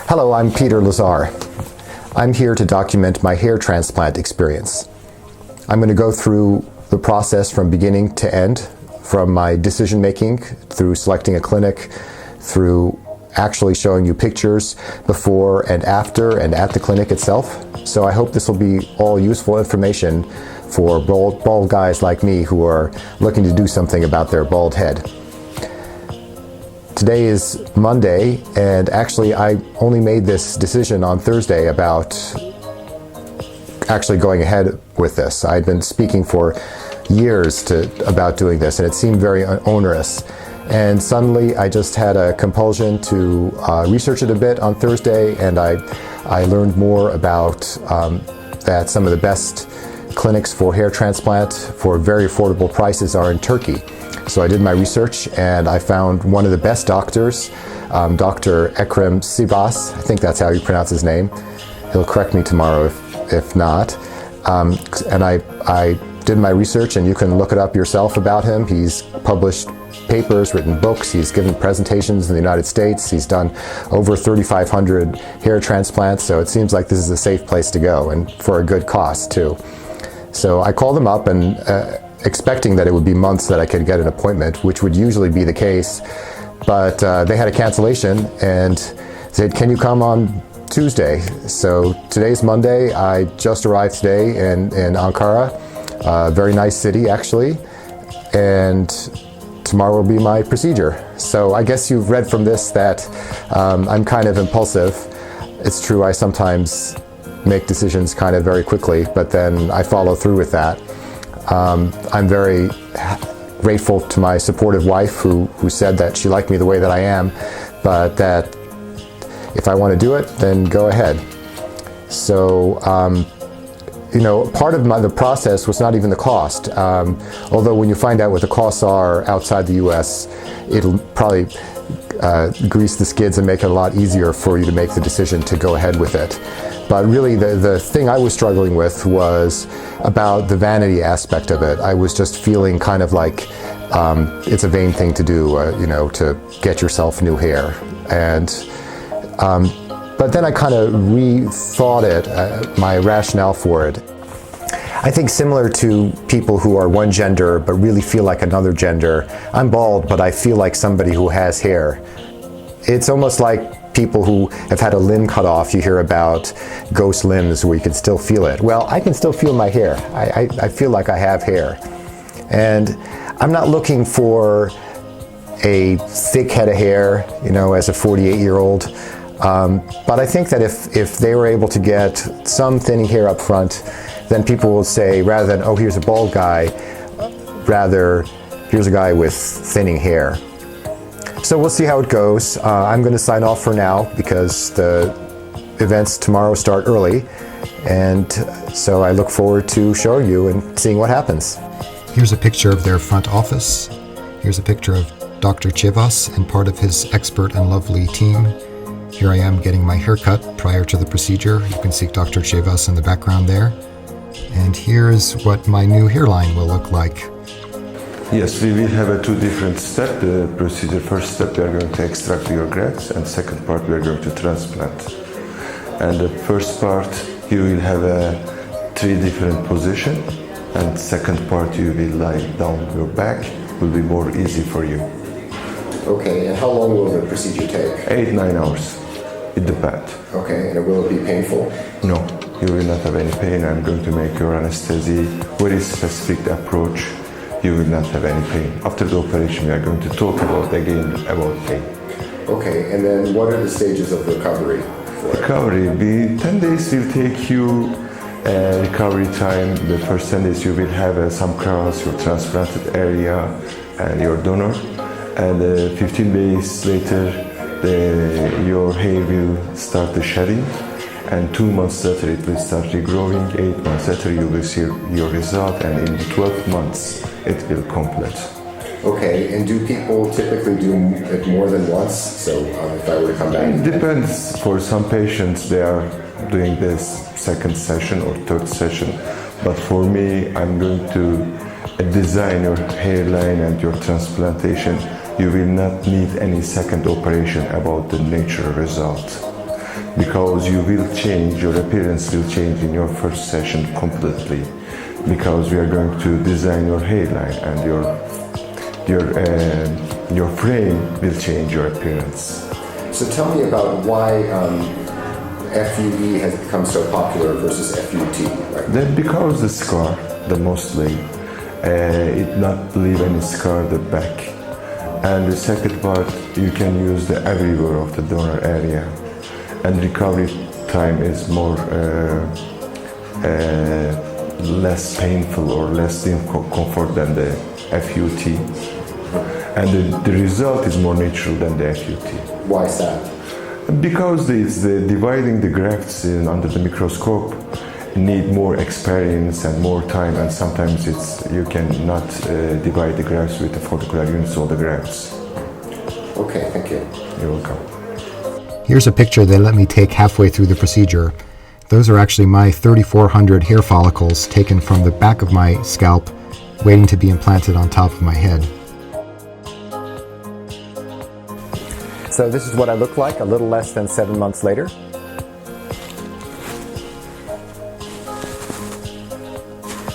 Hello, I'm Peter Lazar. I'm here to document my hair transplant experience. I'm going to go through the process from beginning to end, from my decision making, through selecting a clinic, through actually showing you pictures before and after and at the clinic itself. So I hope this will be all useful information for bald guys like me who are looking to do something about their bald head. Today is Monday, and actually I only made this decision on Thursday about actually going ahead with this. I'd been speaking for years about doing this, and it seemed very onerous. And suddenly I just had a compulsion to research it a bit on Thursday, and I learned more about that some of the best clinics for hair transplant for very affordable prices are in Turkey. So I did my research, and I found one of the best doctors, Dr. Ekrem Sivas. I think that's how you pronounce his name. He'll correct me tomorrow if not. And I did my research, and you can look it up yourself about him. He's published papers, written books, he's given presentations in the United States, he's done over 3,500 hair transplants, so it seems like this is a safe place to go, and for a good cost too. So I called him up and expecting that it would be months that I could get an appointment, which would usually be the case, but they had a cancellation and said, "Can you come on Tuesday?" So today's Monday. I just arrived today in Ankara, a very nice city actually, and tomorrow will be my procedure. So I guess you've read from this that I'm kind of impulsive. It's true, I sometimes make decisions kind of very quickly, but then I follow through with that. I'm very grateful to my supportive wife who said that she liked me the way that I am, but that if I want to do it, then go ahead. So, part of the process was not even the cost. Although when you find out what the costs are outside the US, it'll probably grease the skids and make it a lot easier for you to make the decision to go ahead with it. But really the thing I was struggling with was about the vanity aspect of it. I was just feeling kind of like it's a vain thing to do, to get yourself new hair. And but then I kind of rethought it, my rationale for it. I think similar to people who are one gender but really feel like another gender. I'm bald, but I feel like somebody who has hair. It's almost like people who have had a limb cut off. You hear about ghost limbs where you can still feel it. Well, I can still feel my hair. I feel like I have hair. And I'm not looking for a thick head of hair, as a 48-year-old. But I think that if they were able to get some thinning hair up front, then people will say, rather than, oh, here's a bald guy, rather, here's a guy with thinning hair. So we'll see how it goes. I'm going to sign off for now because the events tomorrow start early. And so I look forward to showing you and seeing what happens. Here's a picture of their front office. Here's a picture of Dr. Chivas and part of his expert and lovely team. Here I am getting my haircut prior to the procedure. You can see Dr. Chivas in the background there. And here's what my new hairline will look like. Yes, we will have two different steps. The procedure, first step, we are going to extract your grafts, and second part, we are going to transplant. And the first part, you will have three different positions, and second part, you will lie down your back. Will be more easy for you. Okay, and how long will the procedure take? 8-9 hours. It depends. Okay, and will it be painful? No, you will not have any pain. I'm going to make your anesthesia very specific approach. You will not have any pain. After the operation, we are going to talk about pain. Okay, and then what are the stages of recovery for it? Recovery, 10 days will take you recovery time. The first 10 days you will have some crowns, your transplanted area and your donor. And 15 days later, your hair will start the shedding. And 2 months later, it will start regrowing. 8 months later, you will see your result. And in 12 months, it will complete. Okay, and do people typically do it more than once? So if I were to come back? It depends. For some patients, they are doing this second session or third session. But for me, I'm going to design your hairline and your transplantation. You will not need any second operation about the natural result. because you will change, your appearance will change in your first session completely, because we are going to design your hairline and your frame will change your appearance. So tell me about why FUE has become so popular versus FUT. Right? Then because the scar, the mostly, it not leave any scar the back. And the second part, you can use the everywhere of the donor area. And recovery time is more less painful or less discomfort than the FUT. And the result is more natural than the FUT. Why is that? Because it's dividing the grafts under the microscope need more experience and more time, and sometimes you cannot divide the grafts with the follicular units or the grafts. Okay, thank you. You're welcome. Here's a picture they let me take halfway through the procedure. Those are actually my 3,400 hair follicles taken from the back of my scalp, waiting to be implanted on top of my head. So this is what I look like a little less than 7 months later.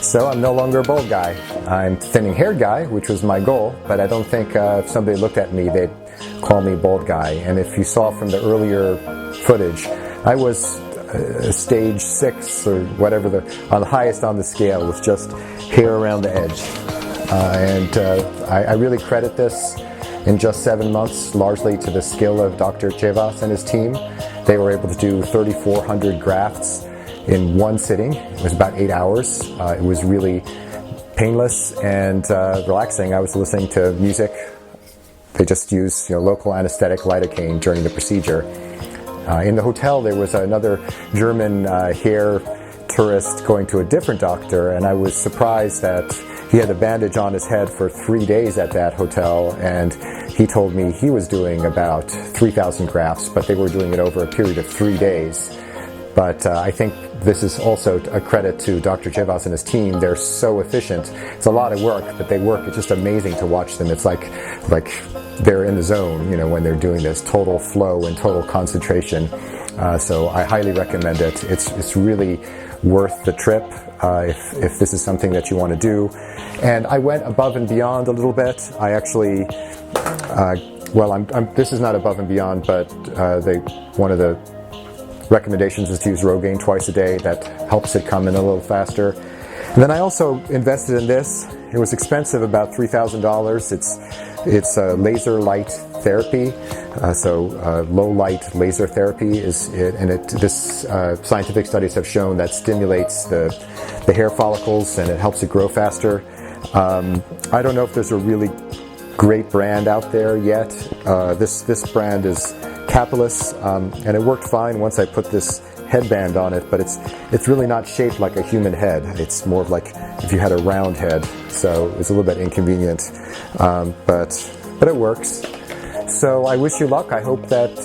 So I'm no longer a bald guy. I'm thinning haired guy, which was my goal, but I don't think if somebody looked at me, they'd call me bald guy. And if you saw from the earlier footage, I was stage 6 or whatever, on the highest on the scale with just hair around the edge. I really credit this in just 7 months, largely to the skill of Dr. Cevas and his team. They were able to do 3,400 grafts in one sitting. It was about 8 hours. It was really painless and relaxing. I was listening to music. They just used local anesthetic lidocaine during the procedure. In the hotel, there was another German hair tourist going to a different doctor, and I was surprised that he had a bandage on his head for 3 days at that hotel, and he told me he was doing about 3,000 grafts, but they were doing it over a period of 3 days. But I think this is also a credit to Dr. Cevas and his team. They're so efficient. It's a lot of work, but they work. It's just amazing to watch them. It's like they're in the zone, when they're doing this. Total flow and total concentration. So I highly recommend it. It's really worth the trip if this is something that you want to do. And I went above and beyond a little bit. I actually, this is not above and beyond, but one of the recommendations is to use Rogaine twice a day. That helps it come in a little faster. And then I also invested in this. It was expensive, about $3,000. It's laser light therapy. Low light laser therapy is it, and this scientific studies have shown that stimulates the hair follicles and it helps it grow faster. I don't know if there's a really great brand out there yet. This brand is Capitalist, and it worked fine once I put this headband on it, but it's really not shaped like a human head. It's more of like if you had a round head, so it's a little bit inconvenient, but it works. So I wish you luck. I hope that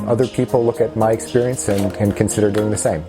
other people look at my experience and consider doing the same.